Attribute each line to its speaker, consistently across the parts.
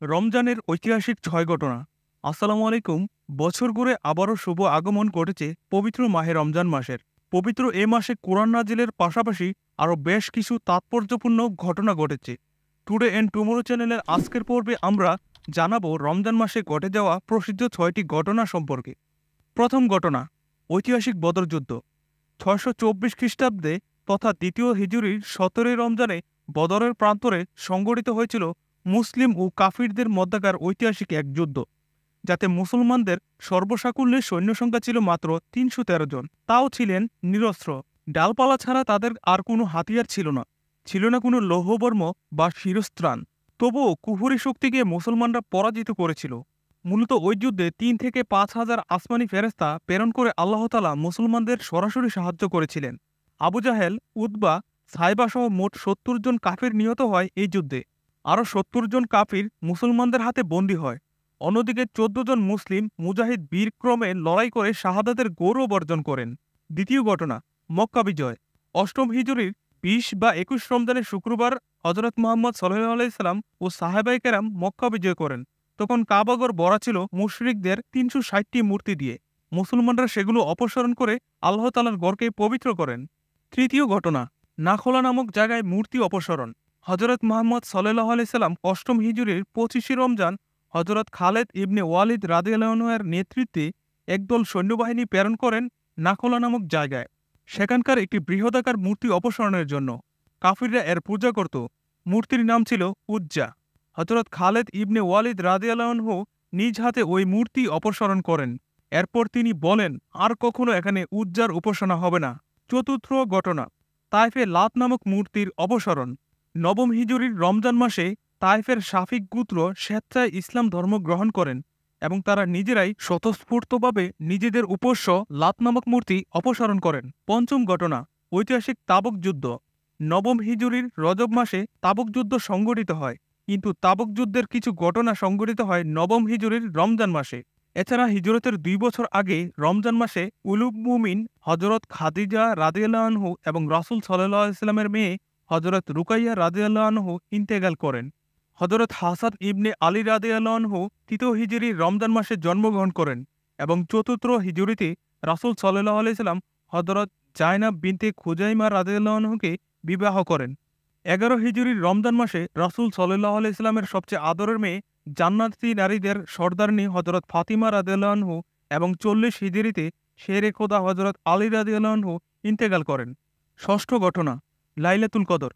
Speaker 1: রমজানের ঐতিহাসিক ৬ ঘটনা। আসসালামু আলাইকুম। বছর ঘুরে আবারও শুভ আগমন ঘটেছে পবিত্র মাহে রমজান মাসের। পবিত্র এ মাসে কোরআন নাজিলের পাশাপাশি আরও বেশ কিছু তাৎপর্যপূর্ণ ঘটনা ঘটেছে। টুডে অ্যান্ড টুমোরো চ্যানেলের আজকের পর্বে আমরা জানাবো রমজান মাসে ঘটে যাওয়া প্রসিদ্ধ ৬টি ঘটনা সম্পর্কে। প্রথম ঘটনা, ঐতিহাসিক বদর যুদ্ধ। ৬২৪ খ্রিস্টাব্দে তথা দ্বিতীয় হিজরির ১৭ই রমজানে বদরের প্রান্তরে সংঘটিত হয়েছিল মুসলিম ও কাফিরদের মধ্যকার ঐতিহাসিক এক যুদ্ধ, যাতে মুসলমানদের সর্বসাকুল্যে সৈন্যসংখ্যা ছিল মাত্র ৩১৩ জন। তাও ছিলেন নিরস্ত্র। ডালপালা ছাড়া তাদের আর কোনো হাতিয়ার ছিল না, ছিল না কোনো লৌহবর্ম বা শিরস্ত্রাণ। তবুও কুফরি শক্তিকে মুসলমানরা পরাজিত করেছিল। মূলত ওই যুদ্ধে ৩ থেকে ৫ হাজার আসমানি ফেরেস্তা প্রেরণ করে আল্লাহ তাআলা মুসলমানদের সরাসরি সাহায্য করেছিলেন। আবু জাহেল, উতবা, সাইবা সহ মোট ৭০ জন কাফির নিহত হয় এই যুদ্ধে। আরও ৭০ জন কাফির মুসলমানদের হাতে বন্দী হয়। অন্যদিকে ১৪ জন মুসলিম মুজাহিদ বীরক্রমে লড়াই করে শাহাদাতের গৌরব অর্জন করেন। দ্বিতীয় ঘটনা, মক্কা বিজয়। অষ্টম হিজরির ২০ বা ২১ রমজানের শুক্রবার হজরত মুহাম্মদ সাল্লাল্লাহু আলাইহি সাল্লাম ও সাহাবায়ে কেরাম মক্কা বিজয় করেন। তখন কাবাগর ভরা ছিল মুশরিকদের ৩৬০টি মূর্তি দিয়ে। মুসলমানরা সেগুলো অপসারণ করে আল্লাহ তাআলার ঘরকে পবিত্র করেন। তৃতীয় ঘটনা, নাখলা নামক জায়গায় মূর্তি অপসারণ। হজরত মুহাম্মদ সাল্লাল্লাহু আলাইহি সাল্লাম অষ্টম হিজরির ২৫ রমজান হজরত খালেদ ইবনে ওয়ালিদ রাদিয়াল্লাহু আনহু এর নেতৃত্বে একদল সৈন্যবাহিনী প্রেরণ করেন নাখলা নামক জায়গায়, সেখানকার একটি বৃহদাকার মূর্তি অপসারণের জন্য। কাফিররা এর পূজা করত। মূর্তির নাম ছিল উজ্জা। হজরত খালেদ ইবনে ওয়ালিদ রাদিয়াল্লাহু আনহু নিজ হাতে ওই মূর্তি অপসারণ করেন। এরপর তিনি বলেন, আর কখনো এখানে উজ্জার উপাসনা হবে না। চতুর্থ ঘটনা, তায়েফে লাত নামক মূর্তির অপসারণ। নবম হিজরির রমজান মাসে তায়েফের শাফিক গোত্র স্বেচ্ছায় ইসলাম ধর্ম গ্রহণ করেন এবং তারা নিজেরাই স্বতঃস্ফূর্তভাবে নিজেদের উপাস্য লাত নামক মূর্তি অপসারণ করেন। পঞ্চম ঘটনা, ঐতিহাসিক তাবুক যুদ্ধ। নবম হিজরির রজব মাসে তাবুক যুদ্ধ সংঘটিত হয়, কিন্তু তাবুক যুদ্ধের কিছু ঘটনা সংঘটিত হয় নবম হিজরির রমজান মাসে। এছাড়া হিজরতের ২ বছর আগে রমজান মাসে উলুগ মুমিন হজরত খাদিজা রাদিয়াল্লাহু আনহু এবং রাসূল সাল্লাল্লাহু আলাইহি ওয়াসাল্লামের মেয়ে হজরত রুকাইয়া রাদিয়াল্লাহু আনহু ইন্তেকাল করেন। হজরত হাসান ইবনে আলী রাদিয়াল্লাহু আনহু তৃতীয় হিজরির রমজান মাসে জন্মগ্রহণ করেন এবং চতুর্থ হিজরিতে রাসূল সাল্লাল্লাহু আলাইহি ওয়াসাল্লাম হজরত জায়নাব বিনতে খুজাইমা রাদিয়াল্লাহু আনহুকে বিবাহ করেন। ১১ হিজরির রমজান মাসে রাসূল সাল্লাল্লাহু আলাইহি ওয়াসাল্লামের সবচেয়ে আদরের মেয়ে জান্নাতি নারীদের সর্দারনী হজরত ফাতিমা রাদিয়াল্লাহু আনহু এবং ৪০ হিজরিতে শেরে খোদা হজরত আলী রাদিয়াল্লাহু আনহু ইন্তেকাল করেন। ষষ্ঠ ঘটনা, লাইলাতুল কদর।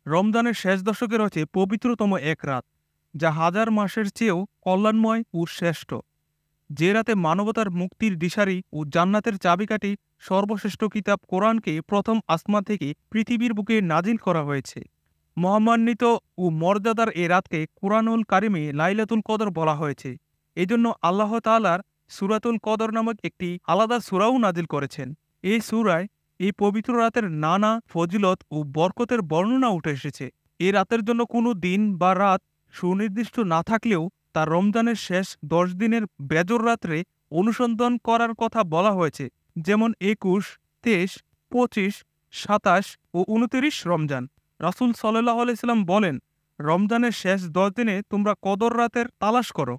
Speaker 1: রমজানের শেষ দশকে রয়েছে পবিত্রতম এক রাত, যা হাজার মাসের চেয়েও কল্যাণময় ও শ্রেষ্ঠ। যে রাতে মানবতার মুক্তির দিশারি ও জান্নাতের চাবিকাঠি সর্বশ্রেষ্ঠ কিতাব কোরআনকে প্রথম আসমান থেকে পৃথিবীর বুকে নাজিল করা হয়েছে। মহামান্বিত ও মর্যাদার এ রাতকে কুরআনুল কারিমে লাইলাতুল কদর বলা হয়েছে। এজন্য আল্লাহ তাআলার সূরাতুল কদর নামক একটি আলাদা সূরাও নাজিল করেছেন। এই সূরায় এই পবিত্র রাতের নানা ফজিলত ও বরকতের বর্ণনা উঠে এসেছে। এই রাতের জন্য কোনো দিন বা রাত সুনির্দিষ্ট না থাকলেও তা রমজানের শেষ ১০ দিনের বেজর রাত্রে অনুসন্ধান করার কথা বলা হয়েছে, যেমন ২১, ২৩, ২৫, ২৭ ও ২৯ রমজান। রাসূল সাল্লাল্লাহু আলাইহি সাল্লাম বলেন, রমজানের শেষ ১০ দিনে তোমরা কদর রাতের তালাশ করো।